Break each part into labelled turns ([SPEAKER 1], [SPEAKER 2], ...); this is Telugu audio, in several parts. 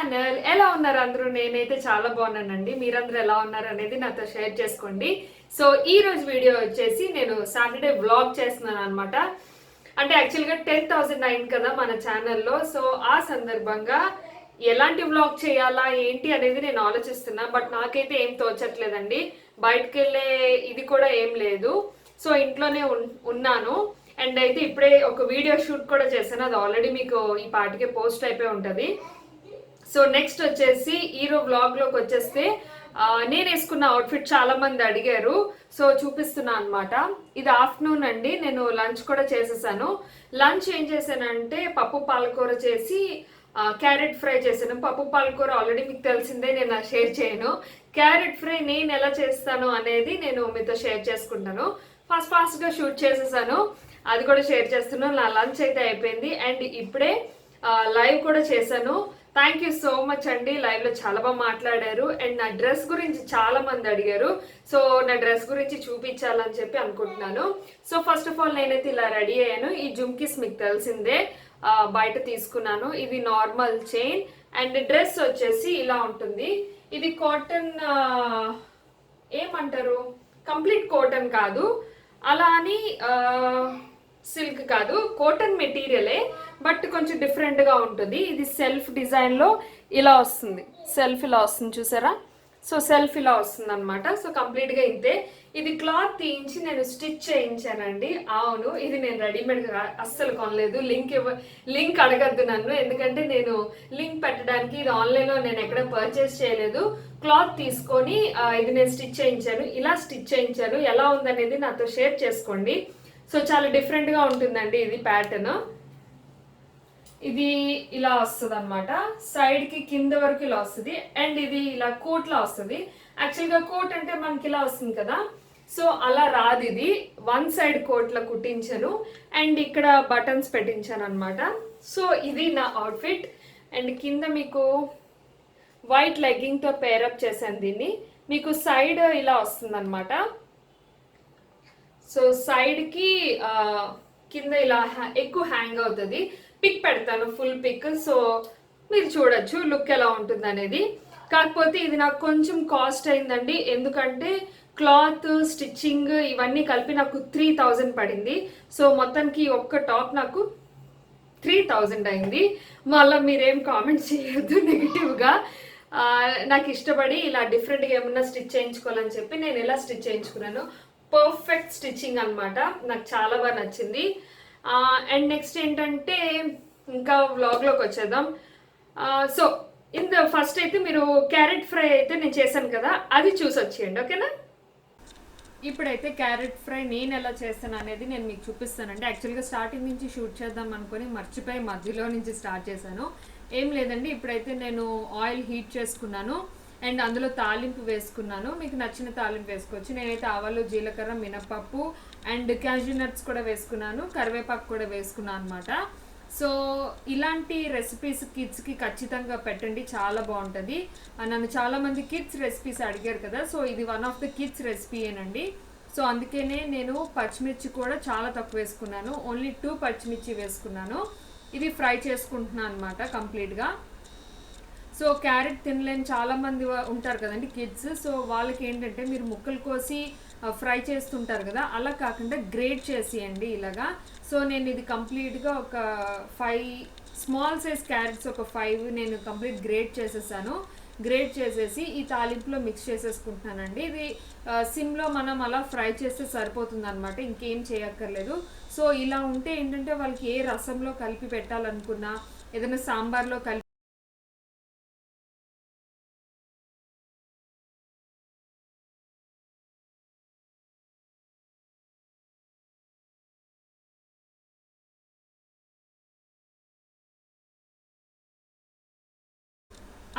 [SPEAKER 1] ఛానల్. ఎలా ఉన్నారు అందరూ? నేనైతే చాలా బాగున్నానండి. మీరందరూ ఎలా ఉన్నారు అనేది నాతో షేర్ చేసుకోండి. సో ఈ రోజు వీడియో వచ్చేసి నేను సాటర్డే వ్లాగ్ చేస్తున్నాను అనమాట. అంటే యాక్చువల్గా 10,000 అయింది కదా మన ఛానల్లో. సో ఆ సందర్భంగా ఎలాంటి వ్లాగ్ చేయాలా ఏంటి అనేది నేను ఆలోచిస్తున్నా. బట్ నాకైతే ఏం తోచట్లేదండి. బయటకు వెళ్ళే ఇది కూడా ఏం లేదు. సో ఇంట్లోనే ఉన్నాను. అండ్ అయితే ఇప్పుడే ఒక వీడియో షూట్ కూడా చేశాను. అది ఆల్రెడీ మీకు ఈ పాటికే పోస్ట్ అయిపోయి ఉంటుంది. సో నెక్స్ట్ వచ్చేసి ఈరోజు వ్లాగ్లోకి వచ్చేస్తే నేను వేసుకున్న అవుట్ఫిట్ చాలా మంది అడిగారు. సో చూపిస్తున్నా అనమాట. ఇది ఆఫ్టర్నూన్ అండి. నేను లంచ్ కూడా చేసేసాను. లంచ్ ఏం చేశానంటే పప్పు పాలకూర చేసి క్యారెట్ ఫ్రై చేశాను. పప్పు పాలకూర ఆల్రెడీ మీకు తెలిసిందే, నేను షేర్ చేయను. క్యారెట్ ఫ్రై నేను ఎలా చేస్తాను అనేది నేను మీతో షేర్ చేసుకుంటాను. ఫాస్ట్గా షూట్ చేసేసాను, అది కూడా షేర్ చేస్తున్నాను. నా లంచ్ అయితే అయిపోయింది. అండ్ ఇప్పుడే లైవ్ కూడా చేశాను. థ్యాంక్ యూ సో మచ్ అండి. లైవ్లో చాలా బాగా మాట్లాడారు. అండ్ నా డ్రెస్ గురించి చాలా మంది అడిగారు. సో నా డ్రెస్ గురించి చూపించాలని చెప్పి అనుకుంటున్నాను. సో ఫస్ట్ ఆఫ్ ఆల్ నేనైతే ఇలా రెడీ అయ్యాను. ఈ జుమ్కీస్ మీకు తెలిసిందే, బయట తీసుకున్నాను. ఇది నార్మల్ చైన్. అండ్ డ్రెస్ వచ్చేసి ఇలా ఉంటుంది. ఇది కాటన్, ఏమంటారు, కంప్లీట్ కాటన్ కాదు, అలా అని సిల్క్ కాదు, కాటన్ మెటీరియలే, బట్ కొంచెం డిఫరెంట్గా ఉంటుంది. ఇది సెల్ఫ్ డిజైన్లో ఇలా వస్తుంది. సెల్ఫ్ ఇలా వస్తుంది, చూసారా? సో సెల్ఫ్ ఇలా వస్తుంది అనమాట. సో కంప్లీట్గా ఇంతే. ఇది క్లాత్ తీయించి నేను స్టిచ్ చేయించానండి. అవును, ఇది నేను రెడీమేడ్గా అస్సలు కొనలేదు. లింక్ అడగద్దు నన్ను, ఎందుకంటే నేను లింక్ పెట్టడానికి ఇది ఆన్లైన్లో నేను ఎక్కడ పర్చేస్ చేయలేదు. క్లాత్ తీసుకొని ఇది నేను స్టిచ్ చేయించాను. ఇలా స్టిచ్ చేయించాను. ఎలా ఉందనేది నాతో షేర్ చేసుకోండి. సో చాలా డిఫరెంట్గా ఉంటుందండి ఇది ప్యాటర్న్. ఇది ఇలా వస్తుంది అనమాట. సైడ్కి కింద వరకు ఇలా వస్తుంది. అండ్ ఇది ఇలా కోట్లా వస్తుంది. యాక్చువల్గా కోట్ అంటే మనకి ఇలా వస్తుంది కదా, సో అలా రాదు. ఇది వన్ సైడ్ కోట్లా కుట్టించాను. అండ్ ఇక్కడ బటన్స్ పెట్టించాను అనమాట. సో ఇది నా అవుట్ఫిట్. అండ్ కింద మీకు వైట్ లెగ్గింగ్తో పేరప్ చేశాను దీన్ని. మీకు సైడ్ ఇలా వస్తుంది అనమాట. సో సైడ్కి కింద ఇలా ఎక్కువ హ్యాంగ్ అవుతుంది. పిక్ పెడతాను, ఫుల్ పిక్. సో మీరు చూడొచ్చు లుక్ ఎలా ఉంటుంది అనేది. కాకపోతే ఇది నాకు కొంచెం కాస్ట్ అయిందండి. ఎందుకంటే క్లాత్, స్టిచ్చింగ్ ఇవన్నీ కలిపి నాకు 3,000 పడింది. సో మొత్తానికి ఒక్క టాప్ నాకు 3,000 అయింది. మళ్ళీ మీరేం కామెంట్స్ చేయొద్దు నెగిటివ్గా. నాకు ఇష్టపడి ఇలా డిఫరెంట్గా ఏమన్నా స్టిచ్ చేయించుకోవాలని చెప్పి నేను ఇలా స్టిచ్ చేయించుకున్నాను. పర్ఫెక్ట్ స్టిచ్చింగ్ అనమాట. నాకు చాలా బాగా నచ్చింది. అండ్ నెక్స్ట్ ఏంటంటే ఇంకా వ్లాగ్లోకి వచ్చేద్దాం. సో ఫస్ట్ అయితే మీరు క్యారెట్ ఫ్రై అయితే నేను చేశాను కదా, అది చూసి వచ్చేయండి, ఓకేనా? ఇప్పుడైతే క్యారెట్ ఫ్రై నేను ఎలా చేస్తాను అనేది నేను మీకు చూపిస్తానండి. యాక్చువల్గా స్టార్టింగ్ నుంచి షూట్ చేద్దాం అనుకుని మర్చిపోయి మధ్యలో నుంచి స్టార్ట్ చేశాను. ఏం లేదండి, ఇప్పుడైతే నేను ఆయిల్ హీట్ చేసుకున్నాను. అండ్ అందులో తాలింపు వేసుకున్నాను. మీకు నచ్చిన తాలింపు వేసుకోవచ్చు. నేనైతే ఆవాలు, జీలకర్ర, మినపప్పు అండ్ క్యాష్యూ నట్స్ కూడా వేసుకున్నాను. కరివేపాకు కూడా వేసుకున్నాను అనమాట. సో ఇలాంటి రెసిపీస్ కిడ్స్కి ఖచ్చితంగా పెట్టండి, చాలా బాగుంటుంది. నన్ను చాలామంది కిడ్స్ రెసిపీస్ అడిగారు కదా, సో ఇది వన్ ఆఫ్ ద కిడ్స్ రెసిపీయేనండి. సో అందుకనే నేను పచ్చిమిర్చి కూడా చాలా తక్కువ వేసుకున్నాను. ఓన్లీ 2 పచ్చిమిర్చి వేసుకున్నాను. ఇది ఫ్రై చేసుకుంటున్నాను అనమాట కంప్లీట్గా. సో క్యారెట్ తినలేని చాలామంది ఉంటారు కదండి కిడ్స్. సో వాళ్ళకి ఏంటంటే మీరు ముక్కలు కోసి ఫ్రై చేస్తుంటారు కదా, అలా కాకుండా గ్రేట్ చేసేయండి ఇలాగా. సో నేను ఇది కంప్లీట్గా ఒక 5 స్మాల్ సైజ్ క్యారెట్స్, ఒక 5 నేను కంప్లీట్ గ్రేట్ చేసేసాను. గ్రేట్ చేసేసి ఈ తాలింపులో మిక్స్ చేసేసుకుంటున్నానండి. ఇది సిమ్లో మనం అలా ఫ్రై చేస్తే సరిపోతుంది అనమాట, ఇంకేం చేయక్కర్లేదు. సో ఇలా ఉంటే ఏంటంటే వాళ్ళకి ఏ రసంలో కలిపి పెట్టాలనుకున్నా, ఏదైనా సాంబార్లో కలిపి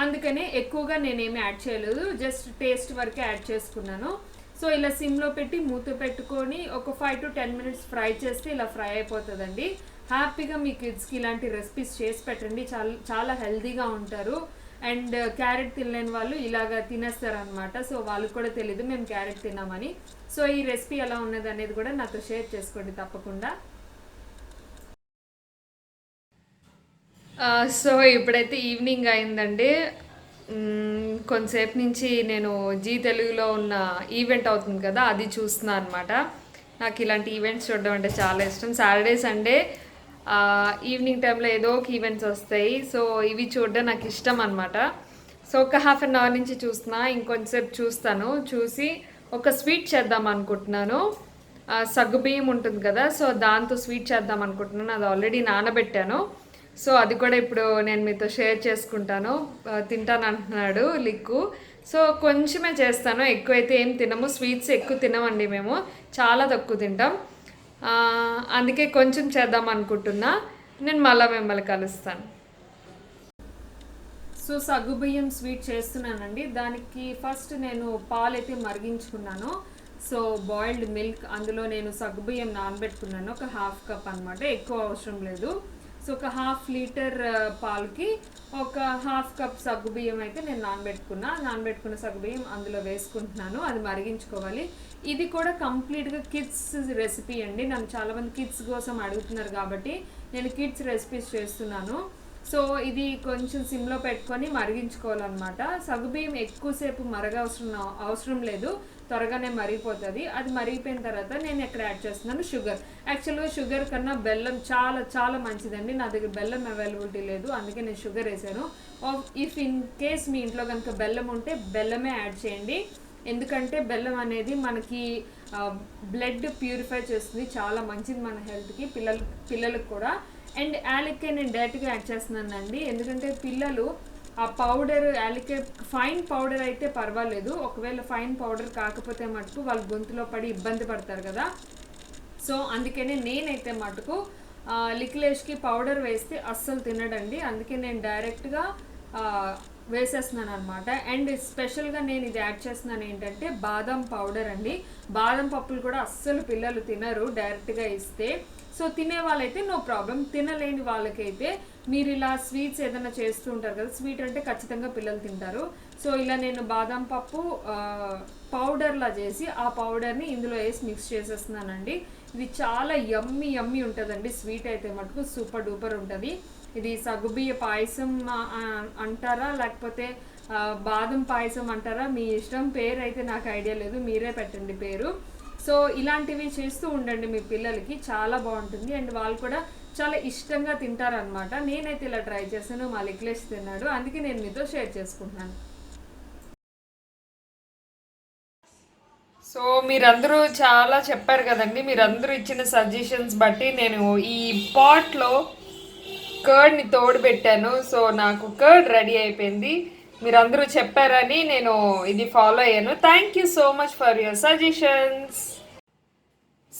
[SPEAKER 1] అందుకనే ఎక్కువగా నేనేమి యాడ్ చేయలేదు, జస్ట్ టేస్ట్ వరకే యాడ్ చేసుకున్నాను. సో ఇలా సిమ్లో పెట్టి మూత పెట్టుకొని ఒక 5 to 10 minutes ఫ్రై చేస్తే ఇలా ఫ్రై అయిపోతుందండి. హ్యాపీగా మీ కిడ్స్కి ఇలాంటి రెసిపీస్ చేసి పెట్టండి, చాలా హెల్తీగా ఉంటారు. అండ్ క్యారెట్ తినలేని వాళ్ళు ఇలాగా తినేస్తారనమాట. సో వాళ్ళకి కూడా తెలీదు మేము క్యారెట్ తిన్నామని. సో ఈ రెసిపీ ఎలా ఉన్నది అనేది కూడా నాతో షేర్ చేసుకోండి తప్పకుండా. సో ఇప్పుడైతే ఈవినింగ్ అయిందండి. కొంతసేపు నుంచి నేను జీ తెలుగులో ఉన్న ఈవెంట్ అవుతుంది కదా, అది చూస్తున్నా అనమాట. నాకు ఇలాంటి ఈవెంట్స్ చూడడం అంటే చాలా ఇష్టం. సాటర్డే సండే ఈవినింగ్ టైంలో ఏదో ఒక ఈవెంట్స్ వస్తాయి. సో ఇవి చూడడం నాకు ఇష్టం అనమాట. సో ఒక హాఫ్ అన్ అవర్ నుంచి చూస్తున్నా, ఇంకొంచెంసేపు చూస్తాను. చూసి ఒక స్వీట్ చేద్దాం అనుకుంటున్నాను. సగ్గుబియ్యం ఉంటుంది కదా, సో దాంతో స్వీట్ చేద్దాం అనుకుంటున్నాను. అది ఆల్రెడీ నానబెట్టాను. సో అది కూడా ఇప్పుడు నేను మీతో షేర్ చేసుకుంటాను. తింటాను అంటున్నాడు లిక్కు. సో కొంచెమే చేస్తాను, ఎక్కువైతే ఏం తినము. స్వీట్స్ ఎక్కువ తినమండి మేము, చాలా తక్కువ తింటాం. అందుకే కొంచెం చేద్దాం అనుకుంటున్నా. నేను మళ్ళీ మిమ్మల్ని కలుస్తాను. సో సగ్గుబియ్యం స్వీట్ చేస్తున్నానండి. దానికి ఫస్ట్ నేను పాలు అయితే మరిగించుకున్నాను. సో బాయిల్డ్ మిల్క్, అందులో నేను సగ్గుబియ్యం నానబెట్టుకున్నాను. ఒక హాఫ్ కప్ అనమాట, ఎక్కువ అవసరం లేదు. సో ఒక హాఫ్ లీటర్ పాలకి ఒక హాఫ్ కప్ సగ్గుబియ్యం అయితే నేను నానబెట్టుకున్న సగ్గుబియ్యం అందులో వేసుకుంటున్నాను. అది మరిగించుకోవాలి. ఇది కూడా కంప్లీట్గా కిడ్స్ రెసిపీ అండి. నన్ను చాలామంది కిడ్స్ కోసం అడుగుతున్నారు కాబట్టి నేను కిడ్స్ రెసిపీస్ చేస్తున్నాను. సో ఇది కొంచెం సిమ్లో పెట్టుకొని మరిగించుకోవాలన్నమాట. సగ్గుబియ్యం ఎక్కువసేపు అవసరం లేదు, త్వరగానే మరిగిపోతుంది. అది మరిగిపోయిన తర్వాత నేను ఎక్కడ యాడ్ చేస్తున్నాను షుగర్. యాక్చువల్గా షుగర్ కన్నా బెల్లం చాలా చాలా మంచిదండి. నా దగ్గర బెల్లం అవైలబిలిటీ లేదు, అందుకే నేను షుగర్ వేసాను. ఇఫ్ ఇన్ కేస్ మీ ఇంట్లో కనుక బెల్లం ఉంటే బెల్లమే యాడ్ చేయండి. ఎందుకంటే బెల్లం అనేది మనకి బ్లడ్ ప్యూరిఫై చేస్తుంది, చాలా మంచిది మన హెల్త్కి, పిల్లలకు కూడా. అండ్ యాలక్కాయ నేను డైరెక్ట్గా యాడ్ చేస్తున్నానండి, ఎందుకంటే పిల్లలు ఆ పౌడర్ యాలక్కాయ ఫైన్ పౌడర్ అయితే పర్వాలేదు, ఒకవేళ ఫైన్ పౌడర్ కాకపోతే మటుకు వాళ్ళు గొంతులో పడి ఇబ్బంది పడతారు కదా. సో అందుకనే నేనైతే మటుకు లిక్లేష్కి పౌడర్ వేస్తే అస్సలు తినడండి, అందుకే నేను డైరెక్ట్గా వేసేస్తున్నాను అనమాట. అండ్ స్పెషల్గా నేను ఇది యాడ్ చేస్తున్నాను ఏంటంటే బాదం పౌడర్ అండి. బాదం పప్పులు కూడా అస్సలు పిల్లలు తినరు డైరెక్ట్గా ఇస్తే. సో తినే వాళ్ళైతే నో ప్రాబ్లం, తినలేని వాళ్ళకైతే మీరు ఇలా స్వీట్స్ ఏదైనా చేస్తూ ఉంటారు కదా, స్వీట్ అంటే ఖచ్చితంగా పిల్లలు తింటారు. సో ఇలా నేను బాదం పప్పు పౌడర్లా చేసి ఆ పౌడర్ని ఇందులో వేసి మిక్స్ చేసేస్తున్నానండి. ఇది చాలా యమ్మీ ఉంటుందండి. స్వీట్ అయితే మటుకు సూపర్ డూపర్ ఉంటుంది. ఇది సగ్గుబియ్య పాయసం అంటారా లేకపోతే బాదం పాయసం అంటారా, మీ ఇష్టం. పేరు అయితే నాకు ఐడియా లేదు, మీరే పెట్టండి పేరు. సో ఇలాంటివి చేస్తూ ఉండండి మీ పిల్లలకి, చాలా బాగుంటుంది. అండ్ వాళ్ళు కూడా చాలా ఇష్టంగా తింటారనమాట. నేనైతే ఇలా ట్రై చేశాను, మా లిక్లేష్ తిన్నాడు, అందుకే నేను మీతో షేర్ చేసుకుంటున్నాను. సో మీరందరూ చాలా చెప్పారు కదండి, మీరందరూ ఇచ్చిన సజెషన్స్ బట్టి నేను ఈ పాట్లో కర్డ్ని తోడు పెట్టాను. సో నాకు కర్డ్ రెడీ అయిపోయింది. మీరందరూ చెప్పారని నేను ఇది ఫాలో అయ్యాను. Thank you so much for your suggestions.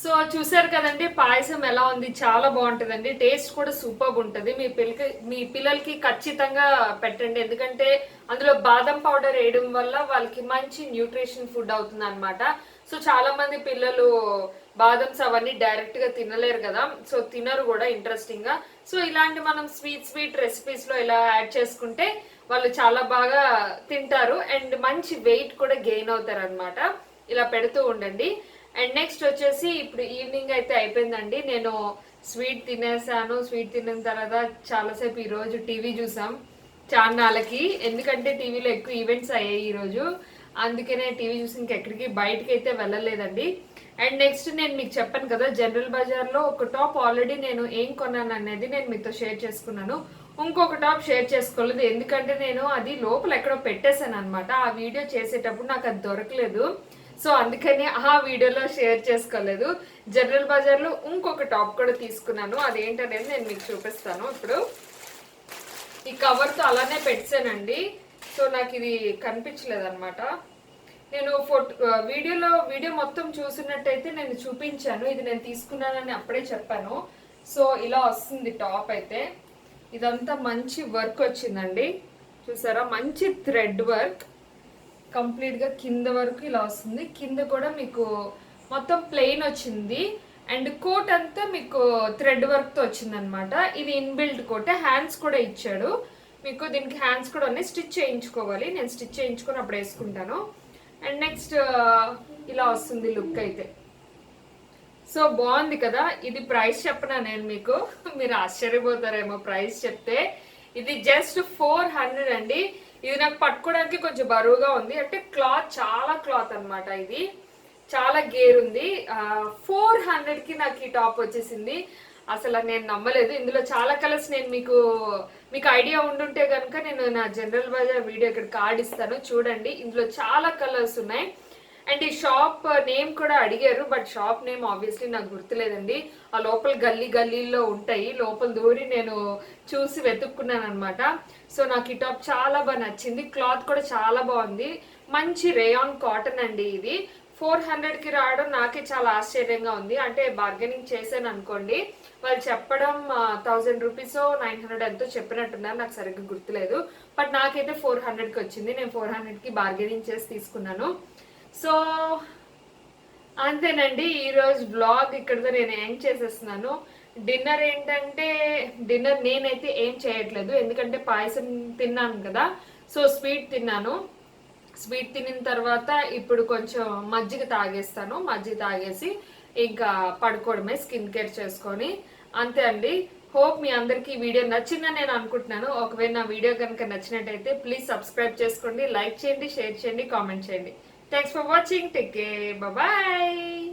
[SPEAKER 1] So చూసారు కదండి పాయసం ఎలా ఉంది, చాలా బాగుంటుందండి. టేస్ట్ కూడా సూపర్గా ఉంటుంది. మీ పిల్లలకి ఖచ్చితంగా పెట్టండి, ఎందుకంటే అందులో బాదం పౌడర్ వేయడం వల్ల వాళ్ళకి మంచి న్యూట్రిషన్ ఫుడ్ అవుతుంది అనమాట. సో చాలా మంది పిల్లలు బాదమ్స్ అవన్నీ డైరెక్ట్ గా తినలేరు కదా, సో తినరు కూడా ఇంట్రెస్టింగ్ గా. సో ఇలాంటి మనం స్వీట్ రెసిపీస్ లో ఇలా యాడ్ చేసుకుంటే వాళ్ళు చాలా బాగా తింటారు అండ్ మంచి వెయిట్ కూడా గెయిన్ అవుతారు అనమాట. ఇలా పెడుతూ ఉండండి. అండ్ నెక్స్ట్ వచ్చేసి ఇప్పుడు ఈవినింగ్ అయితే అయిపోయిందండి. నేను స్వీట్ తినేసాను. స్వీట్ తిన్న తర్వాత చాలాసేపు ఈరోజు టీవీ చూసాం చాన్నాళ్ళకి, ఎందుకంటే టీవీలో ఎక్కువ ఈవెంట్స్ అయ్యాయి ఈరోజు, అందుకనే టీవీ చూసి ఇంకెక్కడికి బయటకి అయితే వెళ్ళలేదండి. అండ్ నెక్స్ట్ నేను మీకు చెప్పాను కదా, జనరల్ బజార్లో ఒక టాప్ ఆల్రెడీ నేను ఏం కొన్నాను అనేది నేను మీతో షేర్ చేసుకున్నాను. ఇంకొక టాప్ షేర్ చేసుకోలేదు, ఎందుకంటే నేను అది లోపల ఎక్కడో పెట్టేశాను అనమాట. ఆ వీడియో చేసేటప్పుడు నాకు అది దొరకలేదు, సో అందుకని ఆ వీడియోలో షేర్ చేసుకోలేదు. జనరల్ బజార్లో ఇంకొక టాప్ కూడా తీసుకున్నాను, అదేంటనేది నేను మీకు చూపిస్తాను. ఇప్పుడు ఈ కవర్తో అలానే పెట్టానండి, సో నాకు ఇది కనిపించలేదు అనమాట. నేను వీడియో మొత్తం చూసినట్టయితే నేను చూపించాను, ఇది నేను తీసుకున్నానని అప్పుడే చెప్పాను. సో ఇలా వస్తుంది టాప్ అయితే. ఇదంతా మంచి వర్క్ వచ్చిందండి, చూసారా, మంచి థ్రెడ్ వర్క్. కంప్లీట్గా కింద వరకు ఇలా వస్తుంది, కింద కూడా మీకు మొత్తం ప్లెయిన్ వచ్చింది. అండ్ కోట్ అంతా మీకు థ్రెడ్ వర్క్తో వచ్చింది అనమాట. ఇది ఇన్బిల్ట్ కోట్, హ్యాండ్స్ కూడా ఇచ్చాడు మీకు. దీనికి హ్యాండ్స్ కూడా ఉన్నాయి, స్టిచ్ చేయించుకోవాలి. నేను స్టిచ్ చేయించుకొని అప్పుడు వేసుకుంటాను. అండ్ నెక్స్ట్ ఇలా వస్తుంది లుక్ అయితే. సో బాగుంది కదా. ఇది ప్రైస్ చెప్పనా నేను మీకు, మీరు ఆశ్చర్యపోతారేమో ప్రైస్ చెప్తే. ఇది జస్ట్ 400 అండి. ఇది నాకు పట్టుకోవడానికి కొంచెం బరువుగా ఉంది, అంటే క్లాత్ చాలా క్లాత్ అన్నమాట. ఇది చాలా గేర్ ఉంది. 400కి నాకు ఈ టాప్ వచ్చేసింది. అసలు నేను నమ్మలేదు. ఇందులో చాలా కలర్స్, నేను మీకు ఐడియా ఉండుంటే కనుక నేను నా జనరల్ బజార్ వీడియో ఇక్కడ కార్డ్ ఇస్తాను చూడండి. ఇందులో చాలా కలర్స్ ఉన్నాయి. అండ్ ఈ షాప్ నేమ్ కూడా అడిగారు, బట్ షాప్ నేమ్ ఆబ్వియస్లీ నాకు గుర్తులేదండి. ఆ లోపల గల్లీల్లో ఉంటాయి, లోపల దూరి నేను చూసి వెతుక్కున్నాను అనమాట. సో నాకు ఈ టాప్ చాలా బాగా నచ్చింది. క్లాత్ కూడా చాలా బాగుంది, మంచి రేయాన్ కాటన్ అండి. ఇది 400కి రావడం నాకే చాలా ఆశ్చర్యంగా ఉంది. అంటే బార్గెనింగ్ చేశాను అనుకోండి, వాళ్ళు చెప్పడం 1000 రూపీస్ 900 ఎంతో చెప్పినట్టున్నారు, నాకు సరిగ్గా గుర్తులేదు. బట్ నాకైతే 400కి వచ్చింది. నేను 400కి బార్గెనింగ్ చేసి తీసుకున్నాను. సో అంతేనండి, ఈరోజు బ్లాగ్ ఇక్కడితో నేను ఏం చేసేస్తున్నాను. డిన్నర్ ఏంటంటే, డిన్నర్ నేనైతే ఏం చేయట్లేదు, ఎందుకంటే పాయసం తిన్నాను కదా. సో స్వీట్ తిన్నాను. స్వీట్ తినిన తర్వాత ఇప్పుడు కొంచెం మజ్జిగ తాగేస్తాను. మజ్జిగ తాగేసి ఇంకా పడుకోవడమే, స్కిన్ కేర్ చేసుకొని. అంతే అండి. హోప్ మీ అందరికీ వీడియో నచ్చిందని నేను అనుకుంటున్నాను. ఒకవేళ నా వీడియో కనుక నచ్చినట్టయితే ప్లీజ్ సబ్స్క్రైబ్ చేసుకోండి, లైక్ చేయండి, షేర్ చేయండి, కామెంట్ చేయండి. Thanks for watching. Take care. Bye bye.